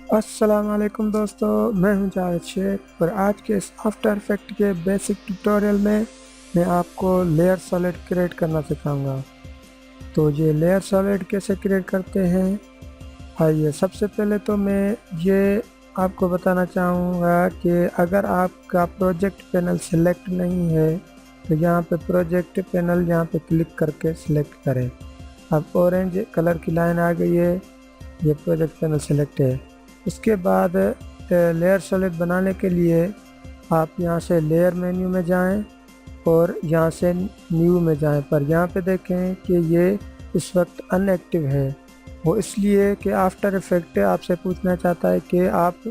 अस्सलाम वालेकुम दोस्तों, मैं हूं जावेद शेख और आज के इस आफ्टर इफेक्ट के बेसिक ट्यूटोरियल में मैं आपको लेयर सॉलिड क्रिएट करना सिखाऊंगा। तो ये लेयर सॉलिड कैसे क्रिएट करते हैं, आइए सबसे पहले तो मैं ये आपको बताना चाहूँगा कि अगर आपका प्रोजेक्ट पैनल सेलेक्ट नहीं है तो यहाँ पे प्रोजेक्ट पैनल यहाँ पे क्लिक करके सिलेक्ट करें। अब ऑरेंज कलर की लाइन आ गई है, ये प्रोजेक्ट पैनल सेलेक्ट है। उसके बाद लेयर सॉलिड बनाने के लिए आप यहाँ से लेयर मेन्यू में जाएं और यहाँ से न्यू में जाएं, पर यहाँ पे देखें कि ये इस वक्त अनएक्टिव है। वो इसलिए कि आफ्टर इफेक्ट आपसे पूछना चाहता है कि आप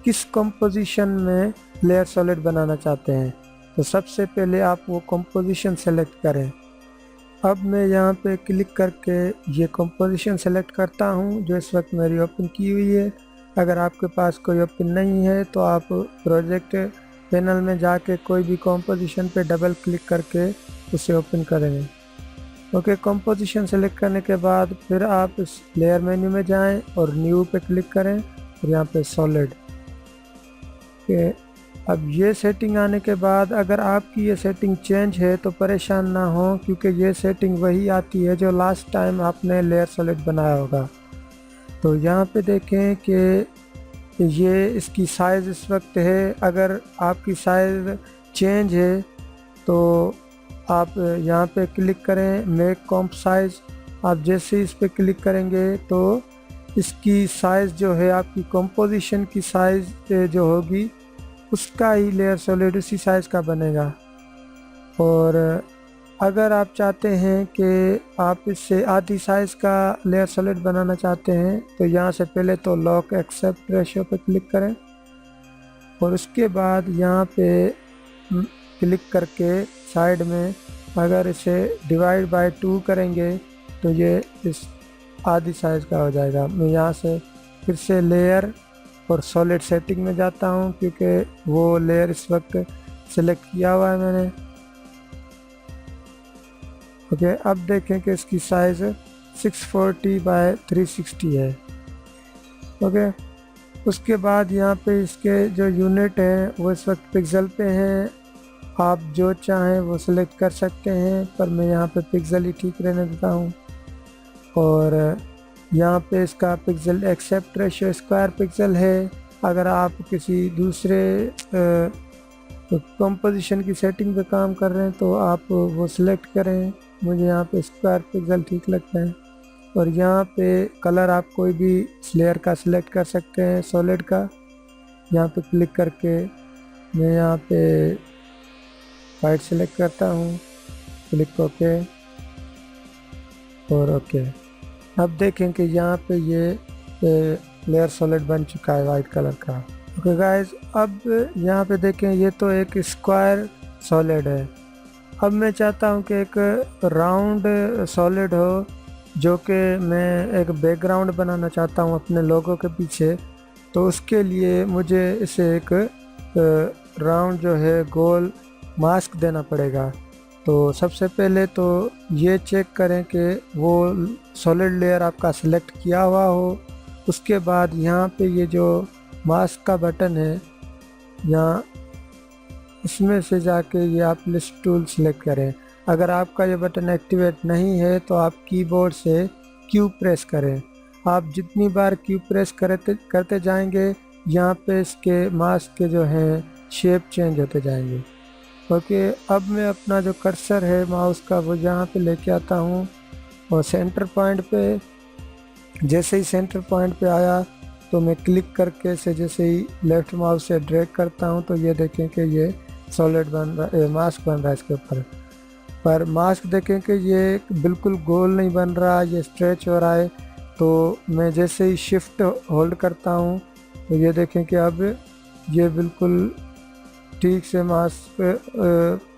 किस कंपोजिशन में लेयर सॉलिड बनाना चाहते हैं। तो सबसे पहले आप वो कंपोजिशन सेलेक्ट करें। अब मैं यहाँ पे क्लिक करके ये कंपोजिशन सेलेक्ट करता हूँ जो इस वक्त मेरी ओपन की हुई है। अगर आपके पास कोई ओपन नहीं है तो आप प्रोजेक्ट पैनल में जाके कोई भी कंपोजिशन पे डबल क्लिक करके उसे ओपन करेंगे। ओके, कंपोजिशन सेलेक्ट करने के बाद फिर आप इस लेयर मेन्यू में जाएं और न्यू पे क्लिक करें और यहाँ पे सॉलिड के। अब ये सेटिंग आने के बाद अगर आपकी ये सेटिंग चेंज है तो परेशान ना हो, क्योंकि ये सेटिंग वही आती है जो लास्ट टाइम आपने लेयर सॉलिड बनाया होगा। तो यहाँ पे देखें कि ये इसकी साइज़ इस वक्त है। अगर आपकी साइज़ चेंज है तो आप यहाँ पे क्लिक करें मेक कॉम्प साइज़। आप जैसे इस पे क्लिक करेंगे तो इसकी साइज़ जो है आपकी कंपोजिशन की साइज़ जो होगी उसका ही लेयर सॉलिड उसी साइज़ का बनेगा। और अगर आप चाहते हैं कि आप इससे आधी साइज़ का लेयर सॉलिड बनाना चाहते हैं तो यहाँ से पहले तो लॉक एक्सेप्ट रेशियो पे क्लिक करें और उसके बाद यहाँ पे क्लिक करके साइड में अगर इसे डिवाइड बाय 2 करेंगे तो ये इस आधी साइज़ का हो जाएगा। मैं यहाँ से फिर से लेयर और सॉलिड सेटिंग में जाता हूँ क्योंकि वो लेयर इस वक्त सिलेक्ट किया हुआ है मैंने। ओके, अब देखें कि इसकी साइज़ 640 बाय 360 है। ओके, उसके बाद यहाँ पे इसके जो यूनिट हैं वो इस वक्त पिक्सल पे हैं। आप जो चाहें वो सिलेक्ट कर सकते हैं, पर मैं यहाँ पे पिक्सल ही ठीक रहने देता हूँ। और यहाँ पे इसका pixel aspect ratio square pixel है। अगर आप किसी दूसरे कंपोजिशन की सेटिंग पे काम कर रहे हैं तो आप वो सिलेक्ट करें। मुझे यहाँ पे स्क्वायर पिक्सल ठीक लगता है। और यहाँ पे कलर आप कोई भी लेयर का सिलेक्ट कर सकते हैं सॉलिड का। यहाँ पे क्लिक करके मैं यहाँ पे वाइट सिलेक्ट करता हूँ, क्लिक ओके और ओके। अब देखें कि यहाँ पे ये लेयर सॉलिड बन चुका है वाइट कलर का। ओके गाइस, अब यहाँ पे देखें ये तो एक स्क्वायर सॉलिड है। अब मैं चाहता हूँ कि एक राउंड सॉलिड हो जो कि मैं एक बैकग्राउंड बनाना चाहता हूँ अपने लोगो के पीछे। तो उसके लिए मुझे इसे एक राउंड जो है गोल मास्क देना पड़ेगा। तो सबसे पहले तो ये चेक करें कि वो सॉलिड लेयर आपका सिलेक्ट किया हुआ हो। उसके बाद यहाँ पे ये जो मास्क का बटन है, यहाँ इसमें से जाके ये आप लिस्ट टूल सिलेक्ट करें। अगर आपका ये बटन एक्टिवेट नहीं है तो आप कीबोर्ड से क्यू प्रेस करें। आप जितनी बार क्यू प्रेस करते जाएंगे यहाँ पे इसके मास्क के जो हैं शेप चेंज होते जाएंगे। ओके, अब मैं अपना जो कर्सर है माउस का वो यहाँ पे लेके आता हूँ और सेंटर पॉइंट पे जैसे ही सेंटर पॉइंट पे आया तो मैं क्लिक करके से जैसे ही लेफ्ट माउस से ड्रैग करता हूँ तो ये देखें कि ये सॉलिड बन रहा है, मास्क बन रहा है इसके ऊपर। पर मास्क देखें कि ये बिल्कुल गोल नहीं बन रहा, ये स्ट्रेच हो रहा है। तो मैं जैसे ही शिफ्ट होल्ड करता हूँ तो ये देखें कि अब ये बिल्कुल ठीक से मास्क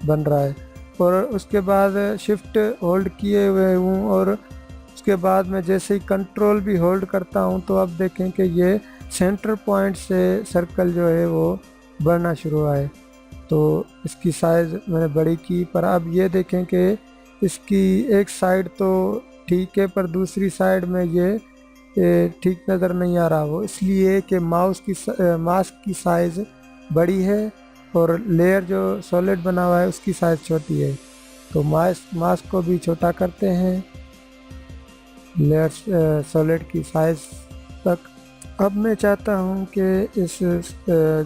बन रहा है। और उसके बाद शिफ्ट होल्ड किए हुए हूँ और उसके बाद मैं जैसे ही कंट्रोल भी होल्ड करता हूँ तो अब देखें कि ये सेंटर पॉइंट से सर्कल जो है वो बढ़ना शुरू हुआ है। तो इसकी साइज़ मैंने बड़ी की, पर अब ये देखें कि इसकी एक साइड तो ठीक है पर दूसरी साइड में ये ठीक नज़र नहीं आ रहा वो इसलिए कि मास्क की साइज़ बड़ी है और लेयर जो सॉलिड बना हुआ है उसकी साइज़ छोटी है। तो मास्क को भी छोटा करते हैं लेयर सॉलिड की साइज़ तक। अब मैं चाहता हूँ कि इस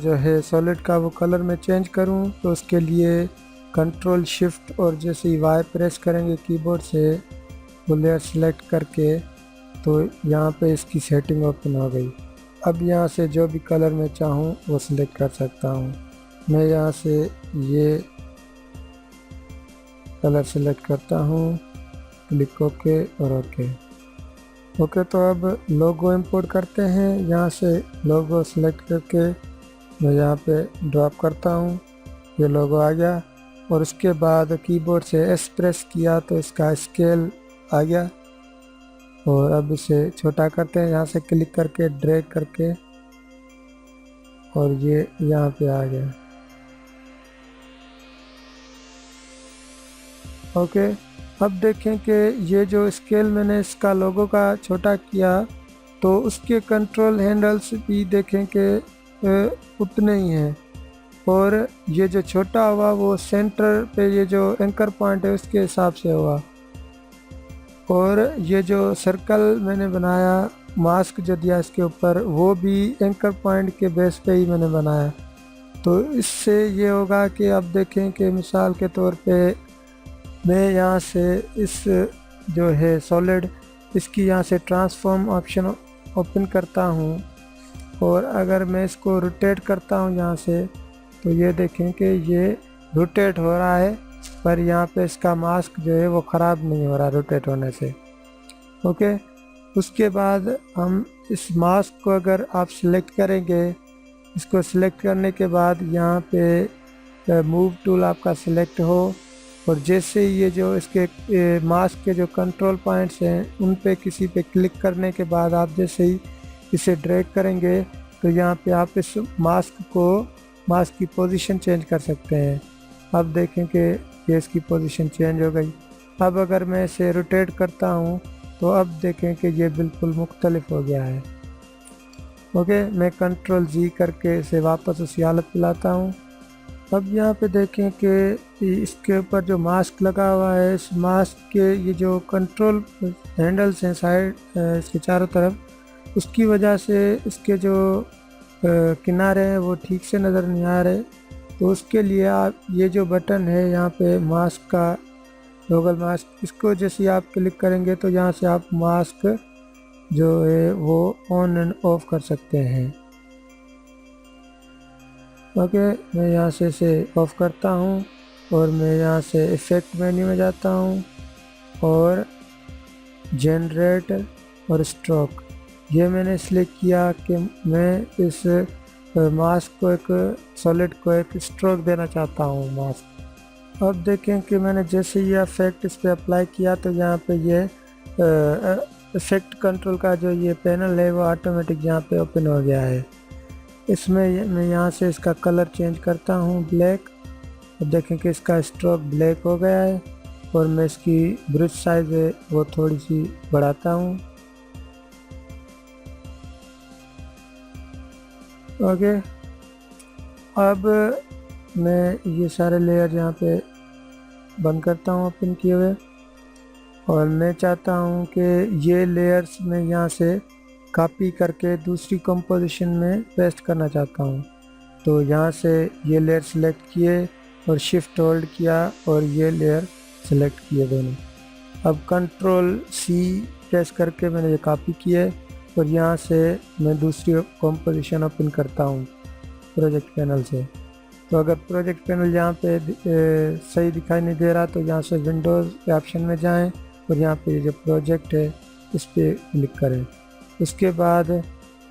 जो है सॉलिड का वो कलर मैं चेंज करूँ, तो उसके लिए कंट्रोल शिफ्ट और जैसे ही वाई प्रेस करेंगे कीबोर्ड से वो लेयर सेलेक्ट करके, तो यहाँ पे इसकी सेटिंग ओपन हो गई। अब यहाँ से जो भी कलर मैं चाहूँ वो सिलेक्ट कर सकता हूँ। मैं यहाँ से ये कलर सेलेक्ट करता हूँ, क्लिक ओके और ओके। तो अब लोगो इंपोर्ट करते हैं। यहाँ से लोगो सेलेक्ट करके मैं यहाँ पे ड्रॉप करता हूँ, ये लोगो आ गया। और उसके बाद कीबोर्ड से एस प्रेस किया तो इसका स्केल आ गया। और अब इसे छोटा करते हैं, यहाँ से क्लिक करके ड्रैग करके, और ये यहाँ पे आ गया। ओके, अब देखें कि ये जो स्केल मैंने इसका लोगो का छोटा किया तो उसके कंट्रोल हैंडल्स भी देखें कि उतने ही हैं। और ये जो छोटा हुआ वो सेंटर पे ये जो एंकर पॉइंट है उसके हिसाब से हुआ। और ये जो सर्कल मैंने बनाया मास्क जो दिया इसके ऊपर, वो भी एंकर पॉइंट के बेस पे ही मैंने बनाया। तो इससे ये होगा कि अब देखें कि मिसाल के तौर पे मैं यहाँ से इस जो है सॉलिड इसकी यहाँ से ट्रांसफॉर्म ऑप्शन ओपन करता हूँ, और अगर मैं इसको रोटेट करता हूँ यहाँ से, तो ये देखें कि ये रोटेट हो रहा है, पर यहाँ पे इसका मास्क जो है वो ख़राब नहीं हो रहा रोटेट होने से। ओके, उसके बाद हम इस मास्क को अगर आप सिलेक्ट करेंगे, इसको सिलेक्ट करने के बाद यहाँ पे मूव टूल आपका सिलेक्ट हो, और जैसे ही ये जो इसके मास्क के जो कंट्रोल पॉइंट्स हैं उन पे किसी पे क्लिक करने के बाद आप जैसे ही इसे ड्रैग करेंगे तो यहाँ पे आप इस मास्क की पोजीशन चेंज कर सकते हैं। अब देखें कि ये इसकी पोजीशन चेंज हो गई। अब अगर मैं इसे रोटेट करता हूँ तो अब देखें कि ये बिल्कुल मुख्तलिफ हो गया है। ओके, मैं कंट्रोल जी करके इसे वापस उसी हालत पे लाता हूँ। अब यहाँ पे देखें कि इसके ऊपर जो मास्क लगा हुआ है, इस मास्क के ये जो कंट्रोल हैंडल्स हैं साइड इसके चारों तरफ, उसकी वजह से इसके जो किनारे हैं वो ठीक से नज़र नहीं आ रहे। तो उसके लिए आप ये जो बटन है यहाँ पे मास्क का टॉगल मास्क, इसको जैसे आप क्लिक करेंगे तो यहाँ से आप मास्क जो है वो ऑन एंड ऑफ कर सकते हैं। ओके, मैं यहाँ से इसे ऑफ करता हूँ और मैं यहाँ से इफ़ेक्ट मेन्यू में जाता हूँ और जनरेट और स्ट्रोक, ये मैंने इसलिए किया कि मैं इस मास्क को एक सॉलिड को एक स्ट्रोक देना चाहता हूँ मास्क। अब देखें कि मैंने जैसे ये इफेक्ट इस पर अप्लाई किया तो यहाँ पे ये इफेक्ट कंट्रोल का जो ये पैनल है वो ऑटोमेटिक यहाँ पे ओपन हो गया है। इसमें मैं यहाँ से इसका कलर चेंज करता हूँ ब्लैक। अब देखें कि इसका स्ट्रोक ब्लैक हो गया है और मैं इसकी ब्रश साइज है वो थोड़ी सी बढ़ाता हूँ। ओके, अब मैं ये सारे लेयर यहाँ पे बंद करता हूँ ओपन किए हुए, और मैं चाहता हूँ कि ये लेयर्स मैं यहाँ से कॉपी करके दूसरी कंपोजिशन में पेस्ट करना चाहता हूँ। तो यहाँ से ये लेयर सेलेक्ट किए और शिफ्ट होल्ड किया और ये लेयर सेलेक्ट किए दोनों। अब कंट्रोल सी प्रेस करके मैंने ये कॉपी किए और यहाँ से मैं दूसरी कंपोजिशन ओपन करता हूँ प्रोजेक्ट पैनल से। तो अगर प्रोजेक्ट पैनल यहाँ पे सही दिखाई नहीं दे रहा तो यहाँ से विंडोज़ के ऑप्शन में जाएं और यहाँ पे जो प्रोजेक्ट है इस पर क्लिक करें। उसके बाद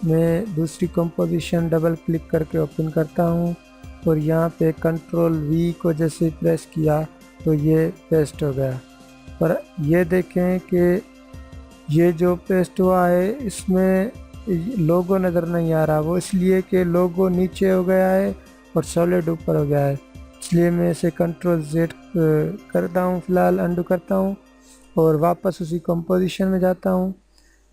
मैं दूसरी कंपोजिशन डबल क्लिक करके ओपन करता हूँ और यहाँ पे कंट्रोल वी को जैसे प्रेस किया तो ये पेस्ट हो गया। पर ये देखें कि ये जो पेस्ट हुआ है इसमें लोगो नज़र नहीं आ रहा, वो इसलिए कि लोगो नीचे हो गया है और सॉलिड ऊपर हो गया है। इसलिए मैं इसे कंट्रोल जेड करता हूँ, फ़िलहाल अंडू करता हूँ और वापस उसी कंपोजिशन में जाता हूँ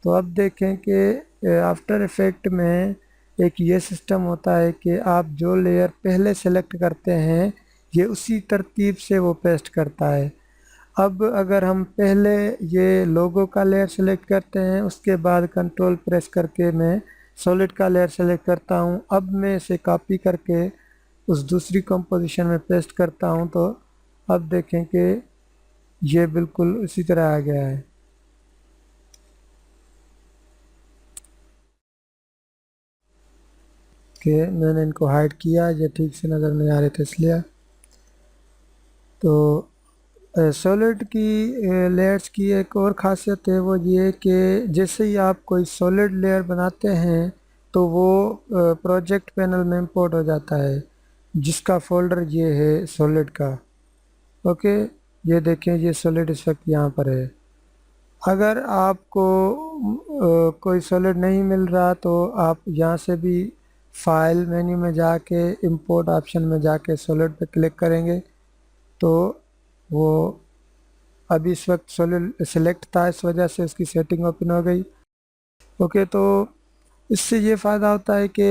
तो अब देखें कि आफ्टर इफेक्ट में एक ये सिस्टम होता है कि आप जो लेयर पहले सेलेक्ट करते हैं ये उसी तरतीब से वो पेस्ट करता है। अब अगर हम पहले ये लोगो का लेयर सेलेक्ट करते हैं, उसके बाद कंट्रोल प्रेस करके मैं सॉलिड का लेयर सेलेक्ट करता हूँ, अब मैं इसे कॉपी करके उस दूसरी कंपोजिशन में पेस्ट करता हूँ, तो अब देखें कि ये बिल्कुल उसी तरह आ गया है। कि मैंने इनको हाइड किया, ये ठीक से नज़र नहीं आ रहे थे इसलिए। तो सॉलिड की लेयर्स की एक और ख़ासियत है वो ये कि जैसे ही आप कोई सॉलिड लेयर बनाते हैं तो वो प्रोजेक्ट पैनल में इंपोर्ट हो जाता है, जिसका फोल्डर ये है सॉलिड का। ओके, ये देखें, ये सॉलिड इस वक्त यहाँ पर है। अगर आपको कोई सॉलिड नहीं मिल रहा तो आप यहाँ से भी फाइल मेन्यू में जाके इंपोर्ट ऑप्शन में जाके सॉलिड पे क्लिक करेंगे तो वो अभी इस वक्त सॉलिड सिलेक्ट था, इस वजह से उसकी सेटिंग ओपन हो गई। ओके, तो इससे ये फ़ायदा होता है कि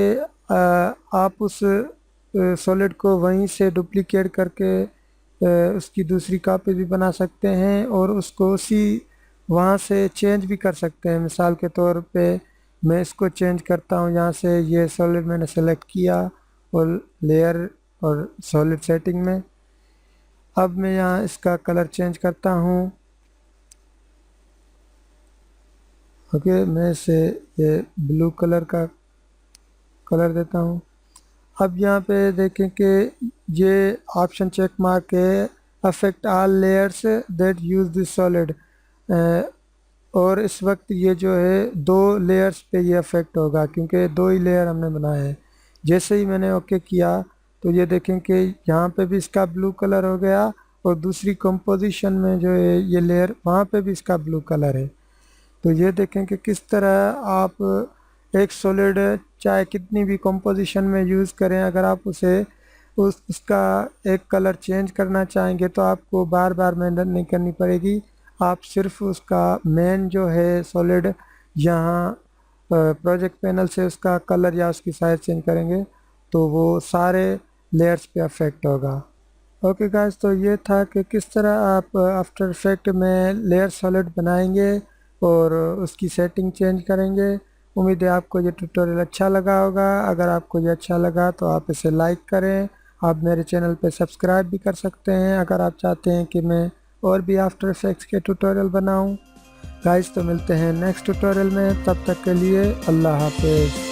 आप उस सॉलिड को वहीं से डुप्लीकेट करके उसकी दूसरी कॉपी भी बना सकते हैं और उसको उसी वहाँ से चेंज भी कर सकते हैं। मिसाल के तौर पे मैं इसको चेंज करता हूँ, यहाँ से ये सॉलिड मैंने सेलेक्ट किया और लेयर और सॉलिड सेटिंग में, अब मैं यहाँ इसका कलर चेंज करता हूँ। ओके, मैं इसे ये ब्लू कलर का कलर देता हूँ। अब यहाँ पे देखें कि ये ऑप्शन चेक मार्क है, affect all layers that use this solid, और इस वक्त ये जो है दो लेयर्स पे ये अफेक्ट होगा क्योंकि दो ही लेयर हमने बनाए हैं। जैसे ही मैंने ओके किया तो ये देखें कि यहाँ पे भी इसका ब्लू कलर हो गया और दूसरी कंपोजिशन में जो है ये लेयर वहाँ पे भी इसका ब्लू कलर है। तो ये देखें कि किस तरह आप एक सॉलिड चाहे कितनी भी कंपोजिशन में यूज़ करें, अगर आप उसे उसका एक कलर चेंज करना चाहेंगे तो आपको बार बार मेहनत नहीं करनी पड़ेगी। आप सिर्फ उसका मेन जो है सॉलिड यहाँ प्रोजेक्ट पैनल से उसका कलर या उसकी साइज चेंज करेंगे तो वो सारे लेयर्स पे अफेक्ट होगा। ओके गाइस, तो ये था कि किस तरह आप आफ्टर इफेक्ट में लेयर सॉलिड बनाएंगे और उसकी सेटिंग चेंज करेंगे। उम्मीद है आपको ये ट्यूटोरियल अच्छा लगा होगा। अगर आपको ये अच्छा लगा तो आप इसे लाइक करें। आप मेरे चैनल पे सब्सक्राइब भी कर सकते हैं अगर आप चाहते हैं कि मैं और भी आफ्टर इफेक्ट्स के ट्यूटोरियल बनाऊं। गाइस, तो मिलते हैं नेक्स्ट ट्यूटोरियल में, तब तक के लिए अल्लाह हाफिज़।